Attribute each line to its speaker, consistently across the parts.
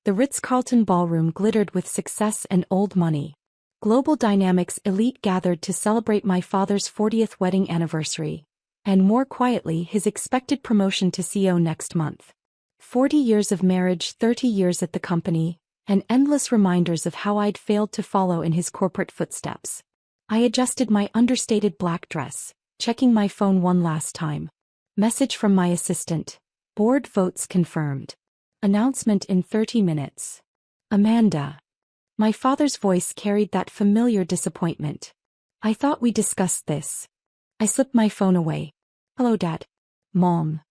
Speaker 1: The Ritz-Carlton ballroom glittered with success and old money. Global Dynamics elite gathered to celebrate my father's 40th wedding anniversary, and more quietly his expected promotion to CEO next month. 40 years of marriage, 30 years at the company, and endless reminders of how I'd failed to follow in his corporate footsteps. I adjusted my understated black dress, checking my phone one last time. Message from my assistant. Board votes confirmed. Announcement in 30 minutes. Amanda. My father's voice carried that familiar disappointment. I thought we discussed this. I slipped my phone away. Hello, Dad. Mom.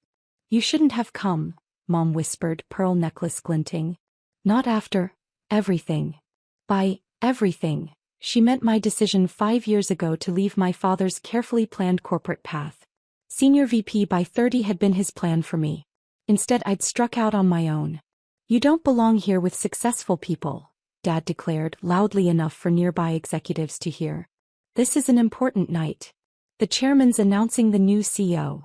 Speaker 1: You shouldn't have come, Mom whispered, pearl necklace glinting. Not after everything. By everything, she meant my decision 5 years ago to leave my father's carefully planned corporate path. Senior VP by 30 had been his plan for me. Instead, I'd struck out on my own. You don't belong here with successful people, Dad declared loudly enough for nearby executives to hear. This is an important night. The chairman's announcing the new CEO.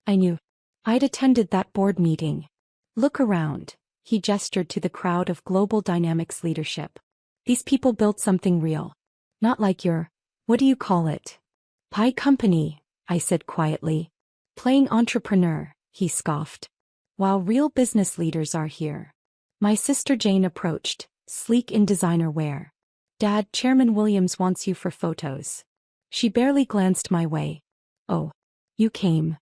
Speaker 1: I knew. I'd attended that board meeting. Look around, he gestured to the crowd of Global Dynamics leadership. These people built something real. Not like your, what do you call it? Pie company, I said quietly. Playing entrepreneur, he scoffed. While real business leaders are here. My sister Jane approached, sleek in designer wear. Dad, Chairman Williams wants you for photos. She barely glanced my way. Oh. You came.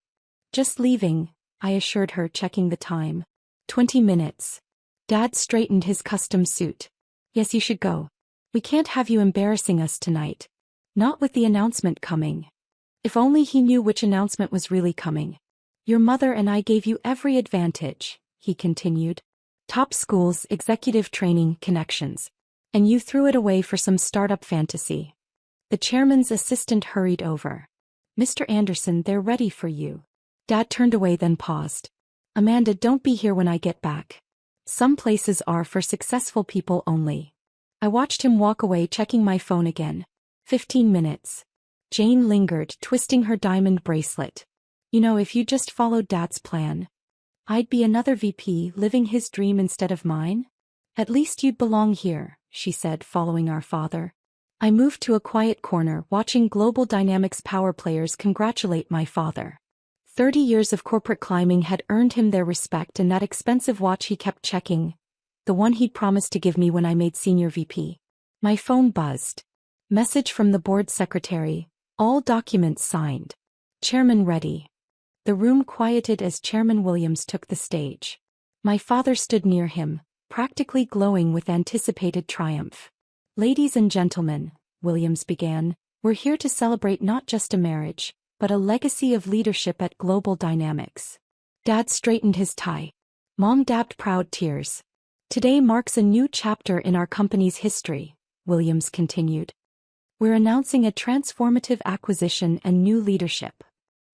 Speaker 1: Just leaving, I assured her, checking the time. 20 minutes. Dad straightened his custom suit. Yes, you should go. We can't have you embarrassing us tonight. Not with the announcement coming. If only he knew which announcement was really coming. Your mother and I gave you every advantage, he continued. Top schools, executive training, connections. And you threw it away for some startup fantasy. The chairman's assistant hurried over. Mr. Anderson, they're ready for you. Dad turned away, then paused. Amanda, don't be here when I get back. Some places are for successful people only. I watched him walk away, checking my phone again. 15 minutes. Jane lingered, twisting her diamond bracelet. You know, if you just followed Dad's plan, I'd be another VP living his dream instead of mine. At least you'd belong here, she said, following our father. I moved to a quiet corner, watching Global Dynamics power players congratulate my father. 30 years of corporate climbing had earned him their respect, and that expensive watch he kept checking, the one he'd promised to give me when I made senior VP. My phone buzzed. Message from the board secretary. All documents signed. Chairman ready. The room quieted as Chairman Williams took the stage. My father stood near him, practically glowing with anticipated triumph. Ladies and gentlemen, Williams began, we're here to celebrate not just a marriage, but a legacy of leadership at Global Dynamics. Dad straightened his tie. Mom dabbed proud tears. Today marks a new chapter in our company's history, Williams continued. We're announcing a transformative acquisition and new leadership.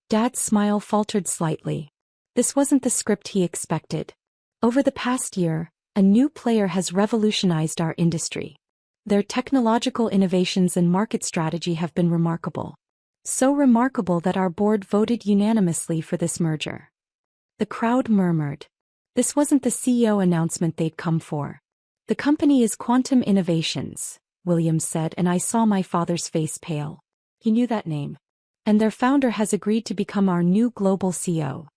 Speaker 1: Dad's smile faltered slightly. This wasn't the script he expected. Over the past year, a new player has revolutionized our industry. Their technological innovations and market strategy have been remarkable. So remarkable that our board voted unanimously for this merger. The crowd murmured. This wasn't the CEO announcement they'd come for. The company is Quantum Innovations, Williams said, and I saw my father's face pale. He knew that name. And their founder has agreed to become our new global CEO.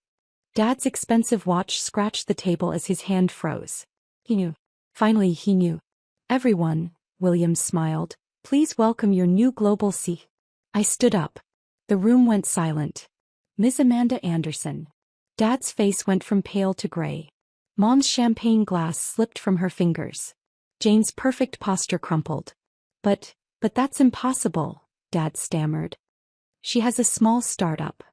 Speaker 1: Dad's expensive watch scratched the table as his hand froze. He knew. Finally, he knew. Everyone, Williams smiled, please welcome your new global CEO. I stood up. The room went silent. Ms. Amanda Anderson. Dad's face went from pale to gray. Mom's champagne glass slipped from her fingers. Jane's perfect posture crumpled. But that's impossible, Dad stammered. She has a small startup.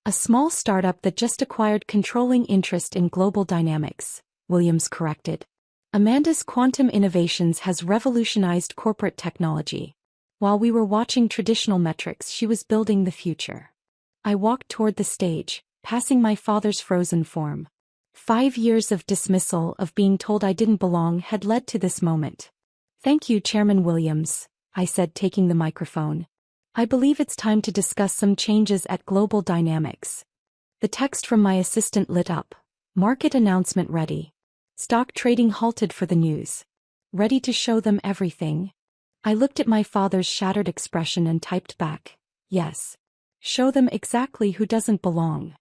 Speaker 1: A small startup that just acquired controlling interest in Global Dynamics, Williams corrected. Amanda's Quantum Innovations has revolutionized corporate technology. While we were watching traditional metrics, she was building the future. I walked toward the stage, passing my father's frozen form. 5 years of dismissal, of being told I didn't belong, had led to this moment. Thank you, Chairman Williams, I said, taking the microphone. I believe it's time to discuss some changes at Global Dynamics. The text from my assistant lit up. Market announcement ready. Stock trading halted for the news. Ready to show them everything? I looked at my father's shattered expression and typed back, yes. Show them exactly who doesn't belong.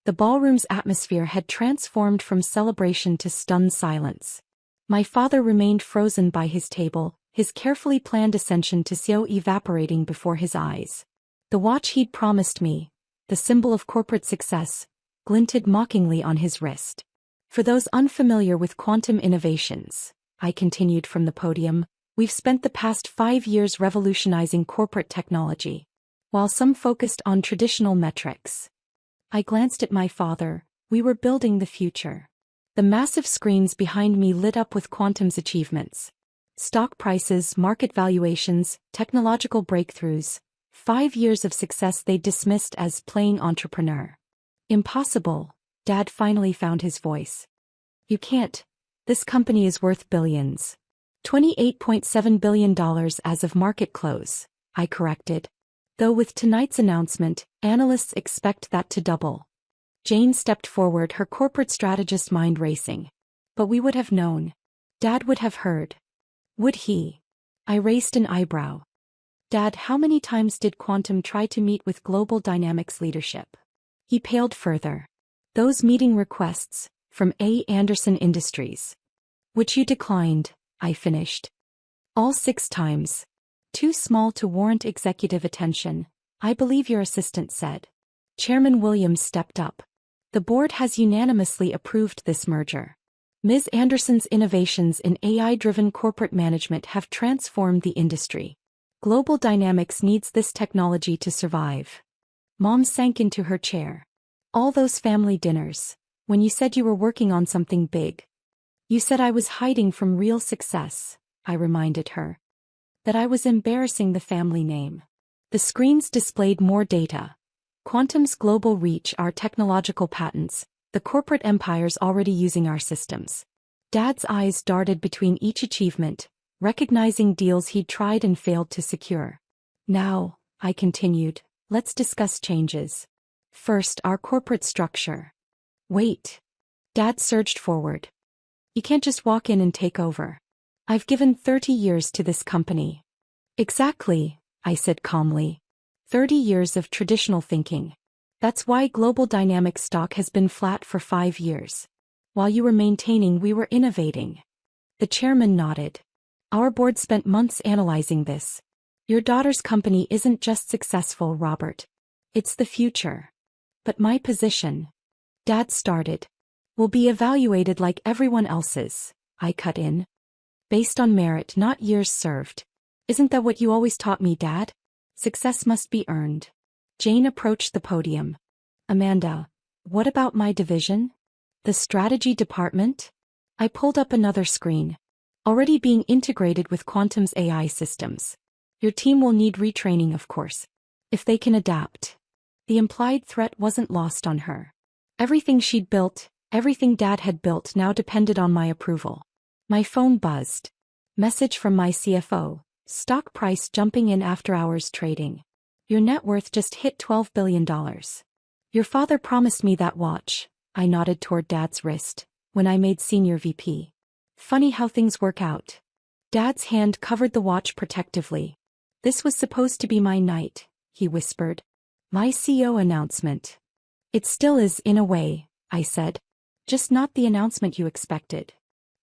Speaker 1: The ballroom's atmosphere had transformed from celebration to stunned silence. My father remained frozen by his table, his carefully planned ascension to CEO evaporating before his eyes. The watch he'd promised me, the symbol of corporate success, glinted mockingly on his wrist. For those unfamiliar with quantum innovations, I continued from the podium, we've spent the past 5 years revolutionizing corporate technology. While some focused on traditional metrics, I glanced at my father, we were building the future. The massive screens behind me lit up with Quantum's achievements. Stock prices, market valuations, technological breakthroughs. 5 years of success they dismissed as playing entrepreneur. Impossible, Dad finally found his voice. You can't. This company is worth billions. $28.7 billion as of market close, I corrected. Though with tonight's announcement, analysts expect that to double. Jane stepped forward, her corporate strategist mind racing. But we would have known. Dad would have heard. Would he? I raised an eyebrow. Dad, how many times did Quantum try to meet with Global Dynamics leadership? He paled further. Those meeting requests, from A. Anderson Industries. Which you declined, I finished. All 6 times. Too small to warrant executive attention, I believe your assistant said. Chairman Williams stepped up. The board has unanimously approved this merger. Ms. Anderson's innovations in AI-driven corporate management have transformed the industry. Global Dynamics needs this technology to survive. Mom sank into her chair. All those family dinners, when you said you were working on something big. You said I was hiding from real success, I reminded her. That I was embarrassing the family name. The screens displayed more data. Quantum's global reach, our technological patents, the corporate empires already using our systems. Dad's eyes darted between each achievement, recognizing deals he'd tried and failed to secure. Now, I continued, let's discuss changes. First, our corporate structure. Wait. Dad surged forward. You can't just walk in and take over. I've given 30 years to this company. Exactly, I said calmly. 30 years of traditional thinking. That's why Global Dynamics stock has been flat for 5 years. While you were maintaining, we were innovating. The chairman nodded. Our board spent months analyzing this. Your daughter's company isn't just successful, Robert. It's the future. But my position, Dad started, will be evaluated like everyone else's, I cut in. Based on merit, not years served. Isn't that what you always taught me, Dad? Success must be earned. Jane approached the podium. Amanda, what about my division? The strategy department? I pulled up another screen. Already being integrated with Quantum's AI systems. Your team will need retraining, of course. If they can adapt. The implied threat wasn't lost on her. Everything she'd built, everything Dad had built now depended on my approval. My phone buzzed. Message from my CFO. Stock price jumping in after hours trading. Your net worth just hit $12 billion. Your father promised me that watch. I nodded toward Dad's wrist, when I made senior VP. Funny how things work out. Dad's hand covered the watch protectively. This was supposed to be my night, he whispered. My CEO announcement. It still is in a way, I said. Just not the announcement you expected.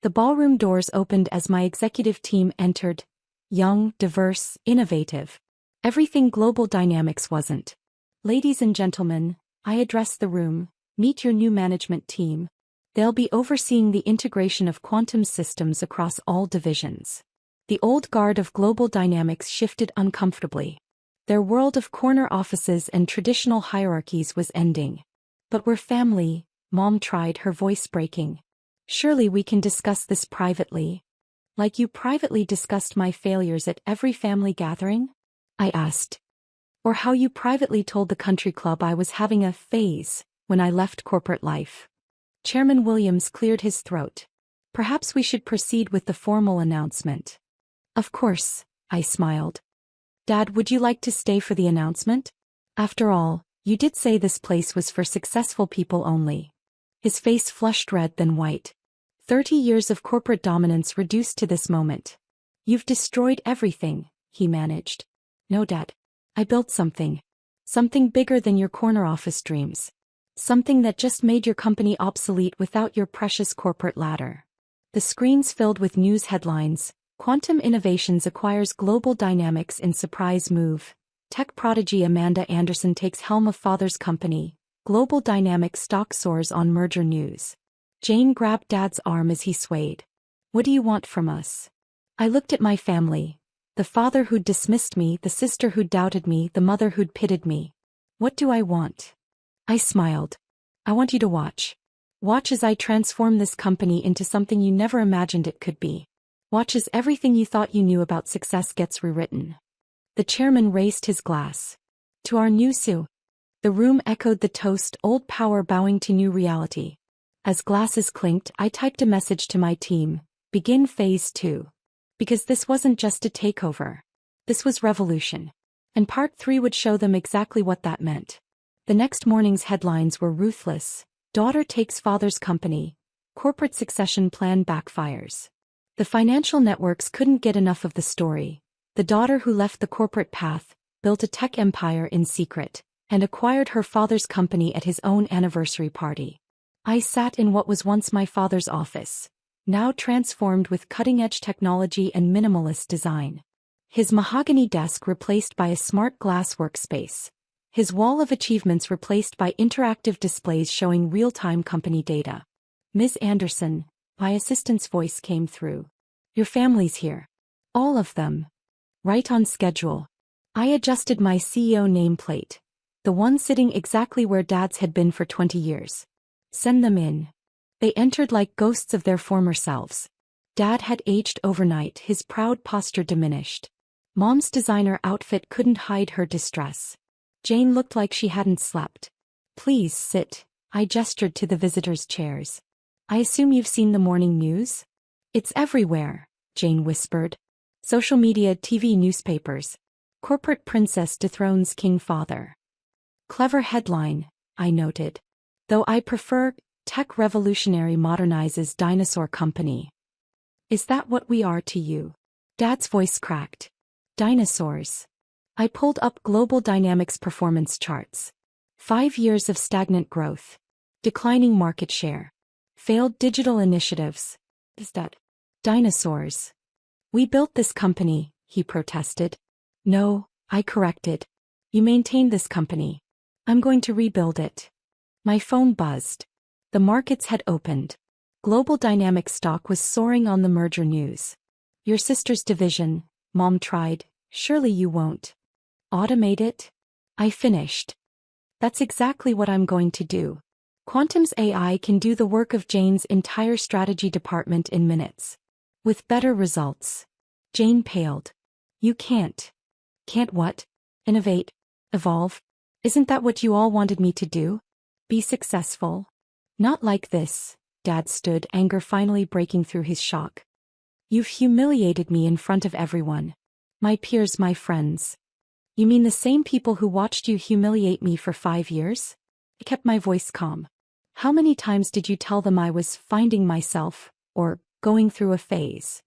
Speaker 1: The ballroom doors opened as my executive team entered. Young, diverse, innovative. Everything Global Dynamics wasn't. Ladies and gentlemen, I address the room. Meet your new management team. They'll be overseeing the integration of quantum systems across all divisions. The old guard of Global Dynamics shifted uncomfortably. Their world of corner offices and traditional hierarchies was ending. But we're family, Mom tried, her voice breaking. Surely we can discuss this privately. Like you privately discussed my failures at every family gathering? I asked. Or how you privately told the country club I was having a phase when I left corporate life. Chairman Williams cleared his throat. Perhaps we should proceed with the formal announcement. Of course, I smiled. Dad, would you like to stay for the announcement? After all, you did say this place was for successful people only. His face flushed red then white. 30 years of corporate dominance reduced to this moment. You've destroyed everything, he managed. No, Dad. I built something. Something bigger than your corner office dreams. Something that just made your company obsolete without your precious corporate ladder. The screens filled with news headlines. Quantum Innovations acquires Global Dynamics in surprise move. Tech prodigy Amanda Anderson takes helm of father's company. Global Dynamics stock soars on merger news. Jane grabbed Dad's arm as he swayed. What do you want from us? I looked at my family. The father who'd dismissed me, the sister who'd doubted me, the mother who'd pitted me. What do I want? I smiled. I want you to watch. Watch as I transform this company into something you never imagined it could be. Watch as everything you thought you knew about success gets rewritten. The chairman raised his glass. To our new Sue. The room echoed the toast, old power bowing to new reality. As glasses clinked, I typed a message to my team. Begin phase 2. Because this wasn't just a takeover. This was revolution. And part 3 would show them exactly what that meant. The next morning's headlines were ruthless. Daughter takes father's company. Corporate succession plan backfires. The financial networks couldn't get enough of the story. The daughter who left the corporate path, built a tech empire in secret, and acquired her father's company at his own anniversary party. I sat in what was once my father's office, now transformed with cutting-edge technology and minimalist design. His mahogany desk replaced by a smart glass workspace. His wall of achievements replaced by interactive displays showing real-time company data. Ms. Anderson, my assistant's voice came through. Your family's here. All of them. Right on schedule. I adjusted my CEO nameplate. The one sitting exactly where Dad's had been for 20 years. Send them in. They entered like ghosts of their former selves. Dad had aged overnight, his proud posture diminished. Mom's designer outfit couldn't hide her distress. Jane looked like she hadn't slept. Please sit. I gestured to the visitors' chairs. I assume you've seen the morning news? It's everywhere, Jane whispered. Social media, TV, newspapers. Corporate princess dethrones king father. Clever headline, I noted. Though I prefer, tech revolutionary modernizes dinosaur company. Is that what we are to you? Dad's voice cracked. Dinosaurs. I pulled up Global Dynamics performance charts. 5 years of stagnant growth. Declining market share. Failed digital initiatives. Is that dinosaurs? We built this company, he protested. No, I corrected. You maintain this company. I'm going to rebuild it. My phone buzzed. The markets had opened. Global Dynamics stock was soaring on the merger news. Your sister's division, Mom tried. Surely you won't automate it? I finished. That's exactly what I'm going to do. Quantum's AI can do the work of Jane's entire strategy department in minutes. With better results. Jane paled. You can't. Can't what? Innovate? Evolve? Isn't that what you all wanted me to do? Be successful? Not like this, Dad stood, anger finally breaking through his shock. You've humiliated me in front of everyone. My peers, my friends. You mean the same people who watched you humiliate me for 5 years? I kept my voice calm. How many times did you tell them I was finding myself, or going through a phase?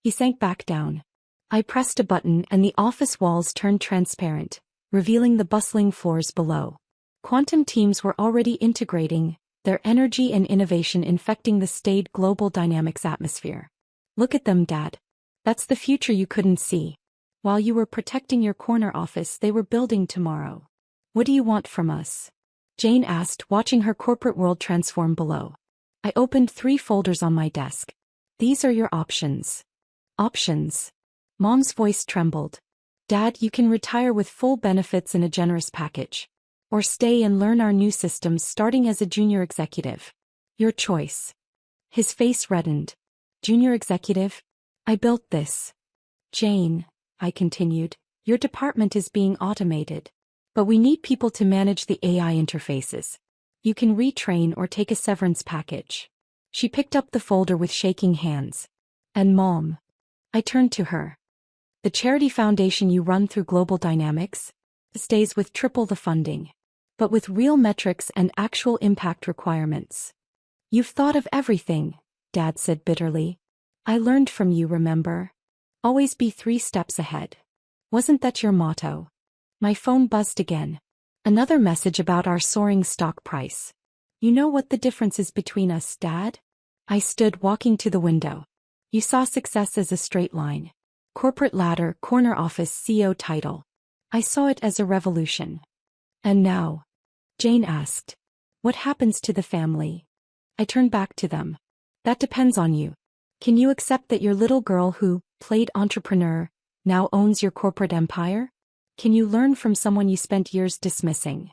Speaker 1: He sank back down. I pressed a button and the office walls turned transparent, revealing the bustling floors below. Quantum teams were already integrating, their energy and innovation infecting the staid Global Dynamics atmosphere. Look at them, Dad. That's the future you couldn't see. While you were protecting your corner office, they were building tomorrow. What do you want from us? Jane asked, watching her corporate world transform below. I opened 3 folders on my desk. These are your options. Options. Mom's voice trembled. Dad, you can retire with full benefits and a generous package. Or stay and learn our new systems starting as a junior executive. Your choice. His face reddened. Junior executive? I built this. Jane, I continued, your department is being automated. But we need people to manage the AI interfaces. You can retrain or take a severance package. She picked up the folder with shaking hands. And Mom. I turned to her. The charity foundation you run through Global Dynamics stays with triple the funding. But with real metrics and actual impact requirements. You've thought of everything, Dad said bitterly. I learned from you, remember? Always be 3 steps ahead. Wasn't that your motto? My phone buzzed again. Another message about our soaring stock price. You know what the difference is between us, Dad? I stood walking to the window. You saw success as a straight line. Corporate ladder, corner office, CEO title. I saw it as a revolution. And now? Jane asked. What happens to the family? I turned back to them. That depends on you. Can you accept that your little girl who played entrepreneur now owns your corporate empire? Can you learn from someone you spent years dismissing?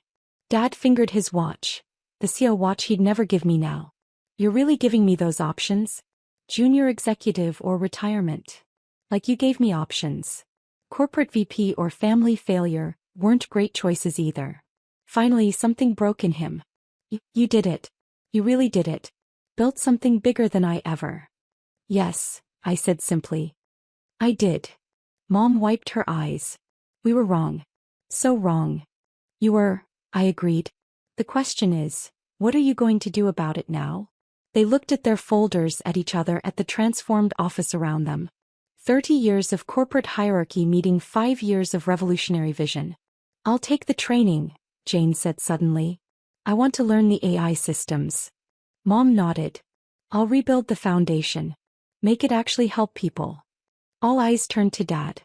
Speaker 1: Dad fingered his watch. The CEO watch he'd never give me now. You're really giving me those options? Junior executive or retirement? Like you gave me options. Corporate VP or family failure weren't great choices either. Finally, something broke in him. You did it. You really did it. Built something bigger than I ever. Yes, I said simply. I did. Mom wiped her eyes. We were wrong. So wrong. You were, I agreed. The question is, what are you going to do about it now? They looked at their folders, at each other, at the transformed office around them. 30 years of corporate hierarchy meeting 5 years of revolutionary vision. I'll take the training, Jane said suddenly. I want to learn the AI systems. Mom nodded. I'll rebuild the foundation. Make it actually help people. All eyes turned to Dad.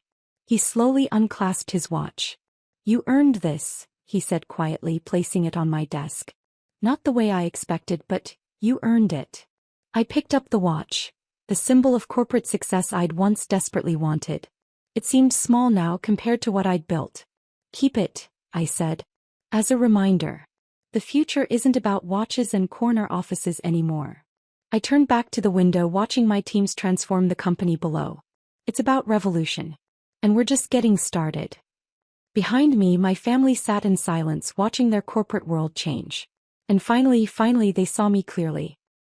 Speaker 1: He slowly unclasped his watch. You earned this, he said quietly, placing it on my desk. Not the way I expected, but you earned it. I picked up the watch, the symbol of corporate success I'd once desperately wanted. It seemed small now compared to what I'd built. Keep it, I said. As a reminder. The future isn't about watches and corner offices anymore. I turned back to the window, watching my teams transform the company below. It's about revolution. And we're just getting started. Behind me, my family sat in silence, watching their corporate world change. And finally they saw me clearly.